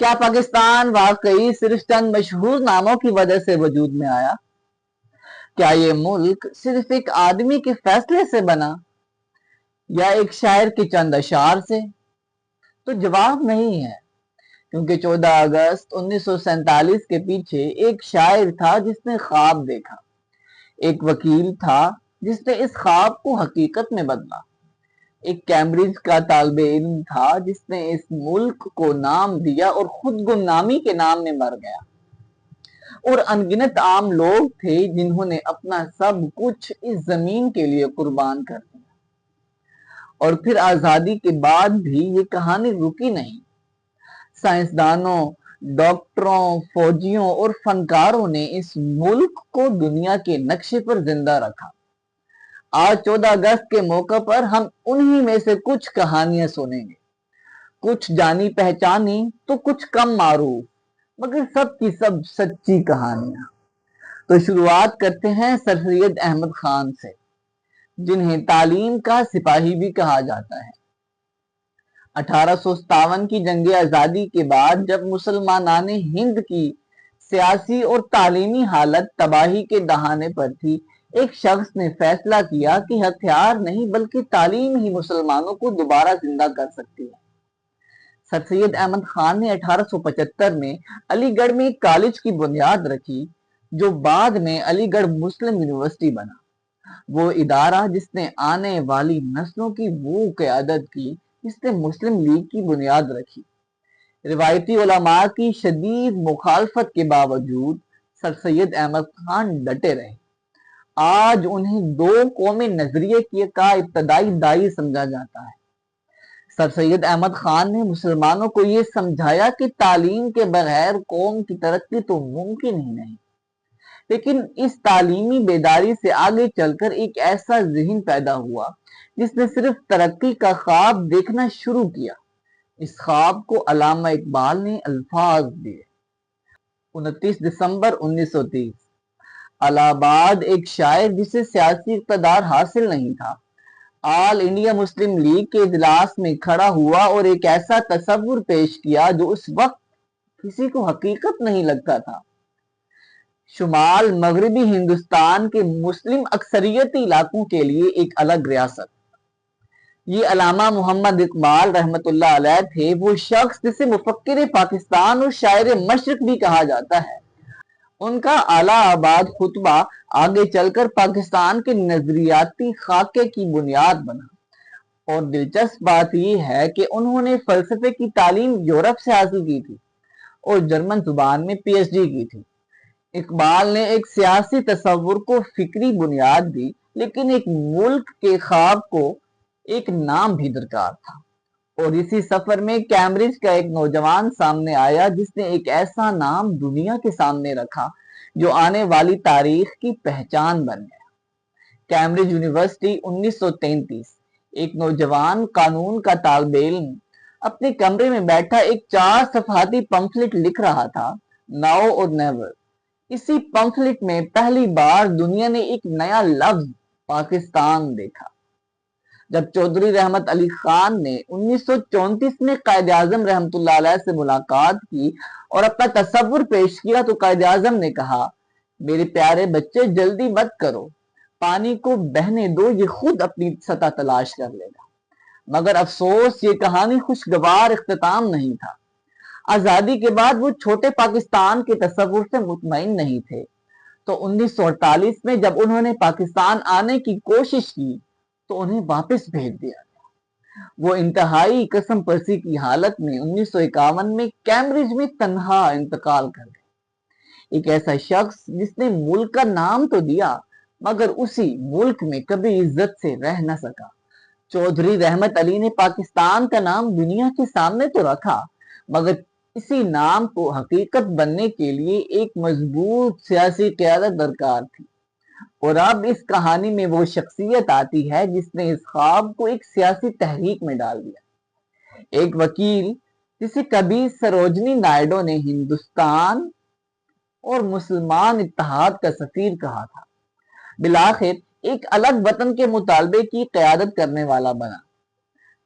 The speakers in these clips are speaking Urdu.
کیا پاکستان واقعی صرف چند مشہور ناموں کی وجہ سے وجود میں آیا؟ کیا یہ ملک صرف ایک آدمی کے فیصلے سے بنا یا ایک شاعر کے چند اشعار سے؟ تو جواب نہیں ہے، کیونکہ 14 اگست 1947 کے پیچھے ایک شاعر تھا جس نے خواب دیکھا، ایک وکیل تھا جس نے اس خواب کو حقیقت میں بدلا، ایک کیمبرج کا طالب علم تھا جس نے اس ملک کو نام دیا اور خود گمنامی کے نام میں مر گیا، اور انگنت عام لوگ تھے جنہوں نے اپنا سب کچھ اس زمین کے لیے قربان کر دیا۔ اور پھر آزادی کے بعد بھی یہ کہانی رکی نہیں۔ سائنسدانوں، ڈاکٹروں، فوجیوں اور فنکاروں نے اس ملک کو دنیا کے نقشے پر زندہ رکھا۔ آج 14 اگست کے موقع پر ہم انہی میں سے کچھ کہانیاں سنیں گے، کچھ جانی پہچانی تو کچھ کم معروف، مگر سب کی سب سچی کہانیاں۔ تو شروعات کرتے ہیں سر سید احمد خان سے، جنہیں تعلیم کا سپاہی بھی کہا جاتا ہے۔ 1857 کی جنگ آزادی کے بعد جب مسلمانان ہند کی سیاسی اور تعلیمی حالت تباہی کے دہانے پر تھی، ایک شخص نے فیصلہ کیا کہ ہتھیار نہیں بلکہ تعلیم ہی مسلمانوں کو دوبارہ زندہ کر سکتی ہے۔ سر سید احمد خان نے 1875 میں علی گڑھ میں ایک کالج کی بنیاد رکھی، جو بعد میں علی گڑھ مسلم یونیورسٹی بنا۔ وہ ادارہ جس نے آنے والی نسلوں کی وہ قیادت کی جس نے مسلم لیگ کی بنیاد رکھی۔ روایتی علماء کی شدید مخالفت کے باوجود سر سید احمد خان ڈٹے رہے۔ آج انہیں دو قومی نظریے کا ابتدائی داعی سمجھا جاتا ہے۔ سر سید احمد خان نے مسلمانوں کو یہ سمجھایا کہ تعلیم کے بغیر قوم کی ترقی تو ممکن ہی نہیں، لیکن اس تعلیمی بیداری سے آگے چل کر ایک ایسا ذہن پیدا ہوا جس نے صرف ترقی کا خواب دیکھنا شروع کیا۔ اس خواب کو علامہ اقبال نے الفاظ دیے۔ 29 دسمبر 1930۔ الہ آباد ایک شاعر جسے سیاسی اقتدار حاصل نہیں تھا، آل انڈیا مسلم لیگ کے اجلاس میں کھڑا ہوا اور ایک ایسا تصور پیش کیا جو اس وقت کسی کو حقیقت نہیں لگتا تھا۔ شمال مغربی ہندوستان کے مسلم اکثریتی علاقوں کے لیے ایک الگ ریاست۔ یہ علامہ محمد اقبال رحمت اللہ علیہ تھے، وہ شخص جسے مفکر پاکستان اور شاعر مشرق بھی کہا جاتا ہے۔ ان کا الہ آباد خطبہ آگے چل کر پاکستان کے نظریاتی خاکے کی بنیاد بنا، اور دلچسپ بات یہ ہے کہ انہوں نے فلسفے کی تعلیم یورپ سے حاصل کی تھی اور جرمن زبان میں پی ایچ ڈی کی تھی۔ اقبال نے ایک سیاسی تصور کو فکری بنیاد دی، لیکن ایک ملک کے خواب کو ایک نام بھی درکار تھا، اور اسی سفر میں کیمبرج کا ایک نوجوان سامنے آیا جس نے ایک ایسا نام دنیا کے سامنے رکھا جو آنے والی تاریخ کی پہچان بن گیا۔ Cambridge university 1933۔ ایک نوجوان قانون کا طالب علم اپنے کمرے میں بیٹھا ایک 4 صفحاتی پمفلٹ لکھ رہا تھا، ناؤ اور نیور۔ اسی پمفلٹ میں پہلی بار دنیا نے ایک نیا لفظ پاکستان دیکھا۔ جب چودھری رحمت علی خان نے 1934 میں قائد اعظم رحمت اللہ علیہ سے ملاقات کی اور اپنا تصور پیش کیا تو قائد اعظم نے کہا، میرے پیارے بچے جلدی مت کرو، پانی کو بہنے دو، یہ خود اپنی سطح تلاش کر لے گا۔ مگر افسوس یہ کہانی خوشگوار اختتام نہیں تھا۔ آزادی کے بعد وہ چھوٹے پاکستان کے تصور سے مطمئن نہیں تھے، تو 1948 میں جب انہوں نے پاکستان آنے کی کوشش کی تو انہیں واپس بھیج دیا گیا۔ وہ انتہائی قسم پرسی کی حالت میں 1951 میں کیمبرج میں تنہا انتقال کر گئے۔ ایک ایسا شخص جس نے ملک کا نام تو دیا مگر اسی ملک میں کبھی عزت سے رہ نہ سکا۔ چودھری رحمت علی نے پاکستان کا نام دنیا کے سامنے تو رکھا، مگر اسی نام کو حقیقت بننے کے لیے ایک مضبوط سیاسی قیادت درکار تھی۔ اور اب اس کہانی میں وہ شخصیت آتی ہے جس نے اس خواب کو ایک سیاسی تحریک میں ڈال دیا۔ ایک وکیل جسے کبھی سروجنی نائیڈو نے ہندوستان اور مسلمان اتحاد کا سفیر کہا تھا، بالآخر ایک الگ وطن کے مطالبے کی قیادت کرنے والا بنا۔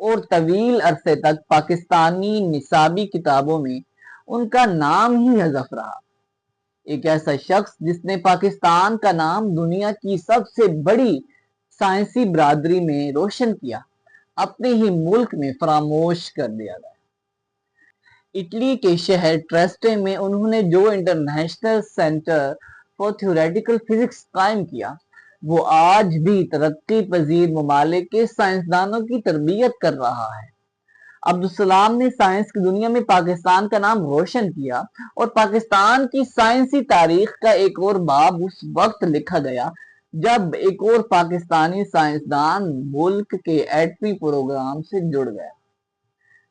اور طویل عرصے تک پاکستانی نصابی کتابوں میں ان کا نام ہی حذف رہا۔ ایک ایسا شخص جس نے پاکستان کا نام دنیا کی سب سے بڑی سائنسی برادری میں روشن کیا، اپنے ہی ملک میں فراموش کر دیا گیا۔ اٹلی کے شہر ٹریسٹے میں انہوں نے جو international centre for theoretical physics قائم کیا، وہ آج بھی ترقی پذیر ممالک کے سائنسدانوں کی تربیت کر رہا ہے۔ عبدالسلام نے سائنس کی دنیا میں پاکستان کا نام روشن کیا، اور پاکستان کی سائنسی تاریخ کا ایک اور باب اس وقت لکھا گیا جب ایک اور پاکستانی سائنسدان ملک کے ایٹمی پروگرام سے جڑ گیا۔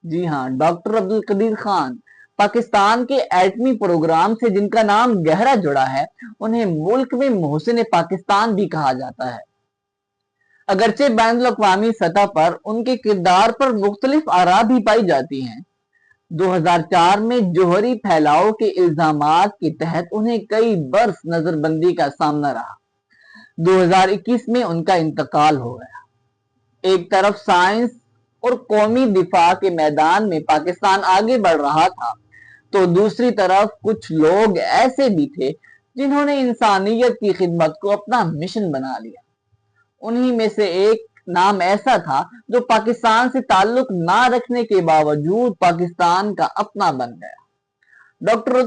جی ہاں، ڈاکٹر عبدالقدیر خان۔ پاکستان کے ایٹمی پروگرام سے جن کا نام گہرا جڑا ہے، انہیں ملک میں محسن پاکستان بھی کہا جاتا ہے۔ اگرچہ بین الاقوامی سطح پر ان کے کردار پر مختلف آراء بھی پائی جاتی ہیں۔ 2004 میں جوہری پھیلاؤ کے الزامات کے تحت انہیں کئی برس نظر بندی کا سامنا رہا۔ 2021 میں ان کا انتقال ہو گیا۔ ایک طرف سائنس اور قومی دفاع کے میدان میں پاکستان آگے بڑھ رہا تھا، تو دوسری طرف کچھ لوگ ایسے بھی تھے جنہوں نے انسانیت کی خدمت کو اپنا مشن بنا لیا۔ انہی میں سے ایک نام ایسا تھا جو پاکستان سے تعلق نہ رکھنے کے باوجود پاکستان کا اپنا بن گیا۔ ڈاکٹر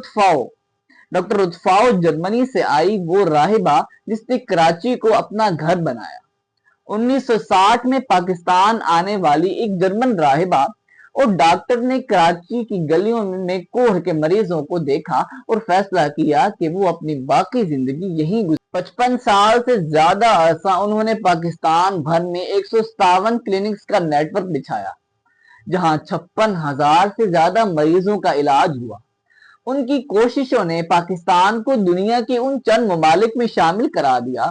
ڈاکٹر رتفاؤ جرمنی سے آئی وہ راہبہ جس نے کراچی کو اپنا گھر بنایا۔ 1960 میں پاکستان آنے والی ایک جرمن راہبہ اور ڈاکٹر نے کراچی کی گلیوں میں کوڑھ کے مریضوں کو دیکھا اور فیصلہ کیا کہ وہ اپنی باقی زندگی یہیں گزاریں۔ 55 سال سے زیادہ عرصہ انہوں نے پاکستان بھر میں 157 کلینکس کا نیٹ ورک بچھایا، جہاں 56,000 سے زیادہ مریضوں کا علاج ہوا۔ ان کی کوششوں نے پاکستان کو دنیا کے ان چند ممالک میں شامل کرا دیا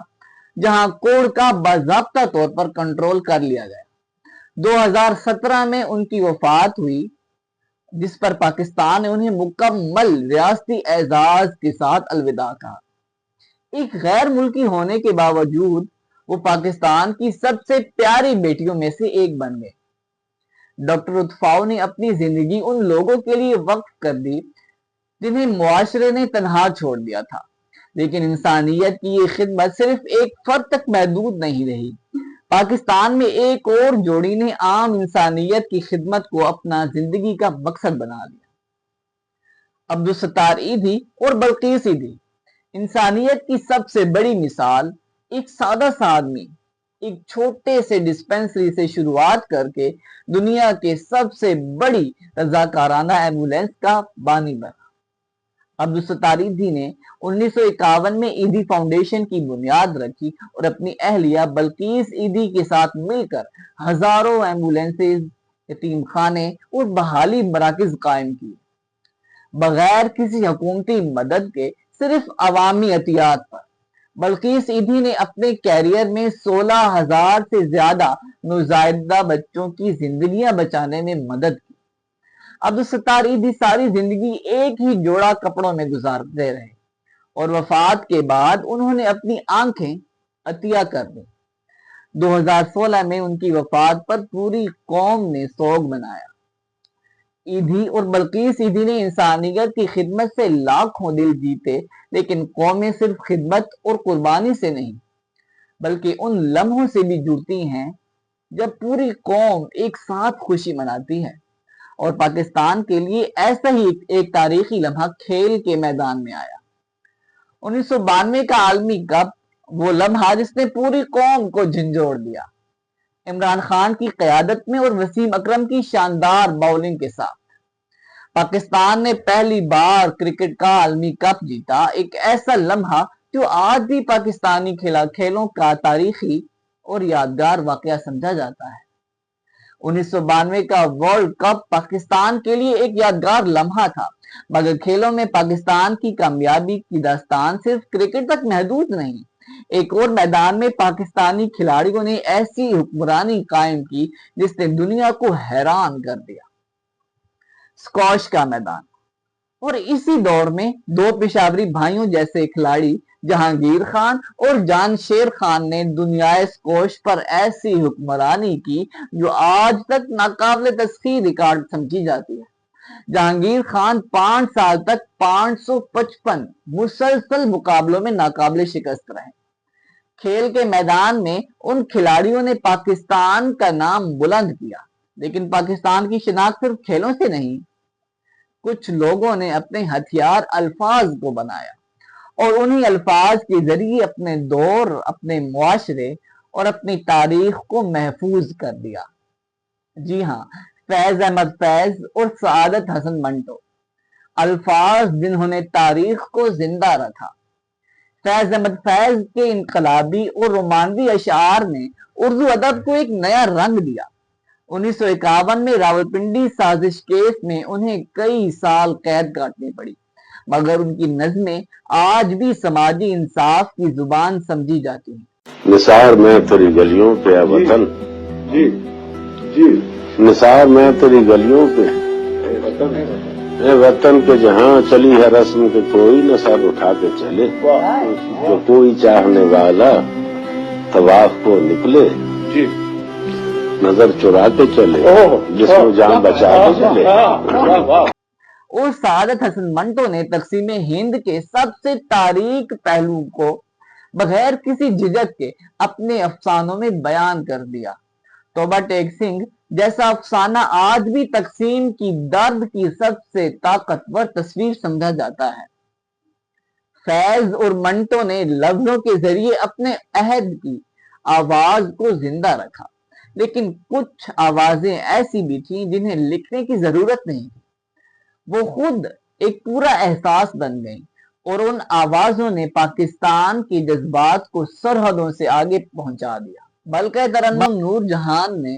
جہاں کوڑ کا باضابطہ طور پر کنٹرول کر لیا گیا۔ 2017 میں ان کی وفات ہوئی، جس پر پاکستان نے انہیں مکمل ریاستی اعزاز کے ساتھ الوداع کہا۔ ایک غیر ملکی ہونے کے باوجود وہ پاکستان کی سب سے پیاری بیٹیوں میں سے ایک بن گئے۔ ڈاکٹر رتفاؤ نے اپنی زندگی ان لوگوں کے لیے وقف کر دی جنہیں معاشرے نے تنہا چھوڑ دیا تھا، لیکن انسانیت کی یہ خدمت صرف ایک فرد تک محدود نہیں رہی۔ پاکستان میں ایک اور جوڑی نے عام انسانیت کی خدمت کو اپنا زندگی کا مقصد بنا لیا۔ عبدالستار ایدھی اور بلقیس ایدھی انسانیت کی سب سے بڑی مثال۔ ایک سادہ سا آدمی ایک چھوٹے سے ڈسپنسری سے شروعات کر کے دنیا کے سب سے بڑی رضاکارانہ ایمبولینس کا بانی بنا۔ عبدالستار ایدھی نے 1951 میں ایدھی فاؤنڈیشن کی بنیاد رکھی اور اپنی اہلیہ بلقیس ایدھی کے ساتھ مل کر ہزاروں ایمبولینسز، یتیم خانے اور بحالی مراکز قائم کیے، بغیر کسی حکومتی مدد کے، صرف عوامی عطیات پر۔ بلقیس ایدھی نے اپنے کیریئر میں 16,000 سے زیادہ نوزائیدہ بچوں کی زندگیاں بچانے میں مدد کی۔ عبدالستار ایدھی ساری زندگی ایک ہی جوڑا کپڑوں میں گزارتے رہے اور وفات کے بعد انہوں نے اپنی آنکھیں عطیہ کر دیں۔ 2016 میں ان کی وفات پر پوری قوم نے سوگ منایا۔ ایدھی اور بلقیس ایدھی نے انسانیت کی خدمت سے لاکھوں دل جیتے، لیکن قومیں صرف خدمت اور قربانی سے نہیں بلکہ ان لمحوں سے بھی جڑتی ہیں جب پوری قوم ایک ساتھ خوشی مناتی ہے۔ اور پاکستان کے لیے ایسا ہی ایک تاریخی لمحہ کھیل کے میدان میں آیا۔ 1992 کا عالمی کپ، وہ لمحہ جس نے پوری قوم کو جھنجھوڑ دیا، عمران خان کی قیادت میں اور وسیم اکرم کی شاندار باؤلنگ کے ساتھ پاکستان نے پہلی بار کرکٹ کا عالمی کپ جیتا۔ ایک ایسا لمحہ جو آج بھی پاکستانی کھیلوں کا تاریخی اور یادگار واقعہ سمجھا جاتا ہے۔ 1992 کا ورلڈ کپ پاکستان کے لیے ایک یادگار لمحہ تھا، مگر کھیلوں میں پاکستان کی کامیابی کی داستان صرف کرکٹ تک محدود نہیں۔ ایک اور میدان میں پاکستانی کھلاڑیوں نے ایسی حکمرانی قائم کی جس نے دنیا کو حیران کر دیا۔ اسکواش کا میدان۔ اور اسی دور میں دو پشاوری بھائیوں جیسے کھلاڑی جہانگیر خان اور جان شیر خان نے دنیائے سکوش پر ایسی حکمرانی کی جو آج تک ناقابل تسخیر ریکارڈ سمجھی جاتی ہے۔ جہانگیر خان 5 سال تک 555 مسلسل مقابلوں میں ناقابل شکست رہے۔ کھیل کے میدان میں ان کھلاڑیوں نے پاکستان کا نام بلند کیا، لیکن پاکستان کی شناخت صرف کھیلوں سے نہیں، کچھ لوگوں نے اپنے ہتھیار الفاظ کو بنایا اور انہی الفاظ کے ذریعے اپنے دور، اپنے معاشرے اور اپنی تاریخ کو محفوظ کر دیا۔ جی ہاں، فیض احمد فیض اور سعادت حسن منٹو، الفاظ جنہوں نے تاریخ کو زندہ رکھا۔ فیض احمد فیض کے انقلابی اور رومانوی اشعار نے اردو ادب کو ایک نیا رنگ دیا۔ 1951 میں راولپنڈی سازش کیس میں انہیں کئی سال قید کاٹنی پڑی، مگر ان کی نظمیں آج بھی سماجی انصاف کی زبان سمجھی جاتی ہیں۔ نثار میں تیری گلیوں پہ وطن، نثار میں تیری گلیوں پہ اے وطن کے جہاں چلی ہے رسم کے کوئی نہ سر اٹھا کے چلے، جو کوئی چاہنے والا طواف کو نکلے، نظر چرا کے چلے، جس کو جان بچا کے چلے۔ اور سعادت حسن منٹو نے تقسیم ہند کے سب سے تاریک پہلو کو بغیر کسی جھجک کے اپنے افسانوں میں بیان کر دیا۔ توبہ ٹیک سنگھ جیسا افسانہ آج بھی تقسیم کی درد کی سب سے طاقتور تصویر سمجھا جاتا ہے۔ فیض اور منٹو نے لفظوں کے ذریعے اپنے عہد کی آواز کو زندہ رکھا، لیکن کچھ آوازیں ایسی بھی تھیں جنہیں لکھنے کی ضرورت نہیں تھی، وہ خود ایک پورا احساس بن گئیں، اور ان آوازوں نے پاکستان کے جذبات کو سرحدوں سے آگے پہنچا دیا۔ ملکہ ترنم نور جہان نے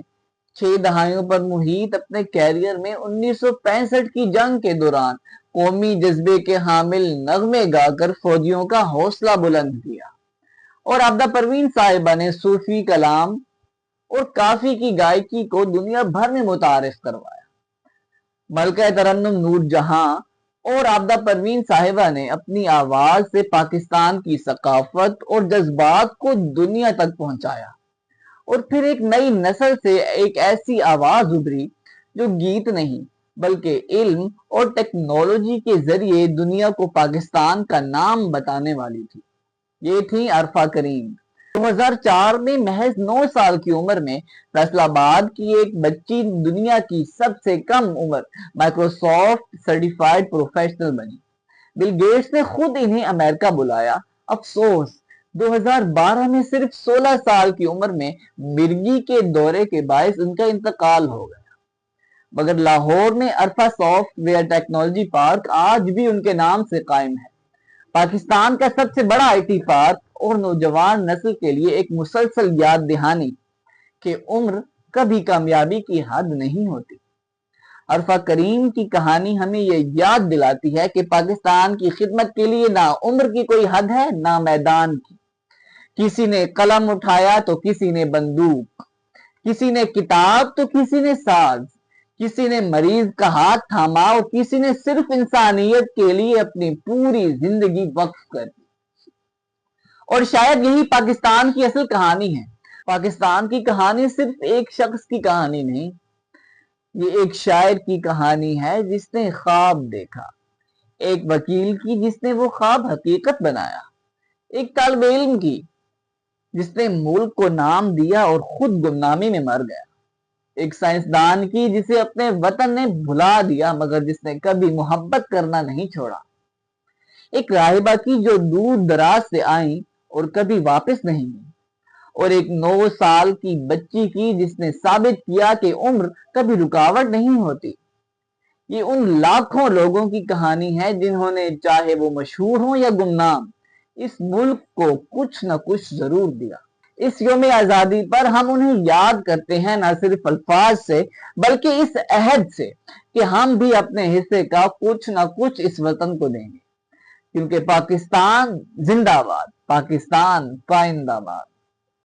6 دہائیوں پر محیط اپنے کیریئر میں 1965 کی جنگ کے دوران قومی جذبے کے حامل نغمے گا کر فوجیوں کا حوصلہ بلند کیا، اور عابدہ پروین صاحبہ نے صوفی کلام اور کافی کی گائکی کو دنیا بھر میں متعارف کروایا۔ ملکہ ترنم نور جہاں اور عابدہ پروین صاحبہ نے اپنی آواز سے پاکستان کی ثقافت اور جذبات کو دنیا تک پہنچایا، اور پھر ایک نئی نسل سے ایک ایسی آواز ابھری جو گیت نہیں بلکہ علم اور ٹیکنالوجی کے ذریعے دنیا کو پاکستان کا نام بتانے والی تھی۔ یہ تھی عرفہ کریم۔ 2004 میں محض 9 سال کی عمر میں فیصل آباد کی ایک بچی دنیا کی سب سے کم عمر مائکروسافٹ سرٹیفائیڈ پروفیشنل بنی۔ بل گیٹس نے خود انہیں امریکہ بلایا۔ افسوس 2012 میں صرف 16 سال کی عمر میں مرگی کے دورے کے باعث ان کا انتقال ہو گیا، مگر لاہور میں عرفہ سافٹ ویئر ٹیکنالوجی پارک آج بھی ان کے نام سے قائم ہے، پاکستان کا سب سے بڑا آئی ٹی پارک، اور نوجوان نسل کے لیے ایک مسلسل یاد دہانی کہ عمر کبھی کامیابی کی حد نہیں ہوتی۔ عرفہ کریم کی کہانی ہمیں یہ یاد دلاتی ہے کہ پاکستان کی خدمت کے لیے نہ عمر کی کوئی حد ہے نہ میدان کی۔ کسی نے قلم اٹھایا تو کسی نے بندوق، کسی نے کتاب تو کسی نے ساز، کسی نے مریض کا ہاتھ تھاما اور کسی نے صرف انسانیت کے لیے اپنی پوری زندگی وقف کر دی۔ اور شاید یہی پاکستان کی اصل کہانی ہے۔ پاکستان کی کہانی صرف ایک شخص کی کہانی نہیں، یہ ایک شاعر کی کہانی ہے جس نے خواب دیکھا، ایک وکیل کی جس نے وہ خواب حقیقت بنایا، ایک طالب علم کی جس نے ملک کو نام دیا اور خود گمنامی میں مر گیا، ایک سائنسدان کی جسے اپنے وطن نے بھلا دیا مگر جس نے کبھی محبت کرنا نہیں چھوڑا، ایک راہبہ کی جو دور دراز سے آئیں اور کبھی واپس نہیں گئی، اور ایک 9 سال کی بچی کی جس نے ثابت کیا کہ عمر کبھی رکاوٹ نہیں ہوتی۔ یہ ان لاکھوں لوگوں کی کہانی ہے جنہوں نے چاہے وہ مشہور ہوں یا گمنام اس ملک کو کچھ نہ کچھ ضرور دیا۔ اس یوم آزادی پر ہم انہیں یاد کرتے ہیں نہ صرف الفاظ سے بلکہ اس عہد سے کہ ہم بھی اپنے حصے کا کچھ نہ کچھ اس وطن کو دیں گے، کیونکہ پاکستان زندہ باد، پاکستان پائندہ باد۔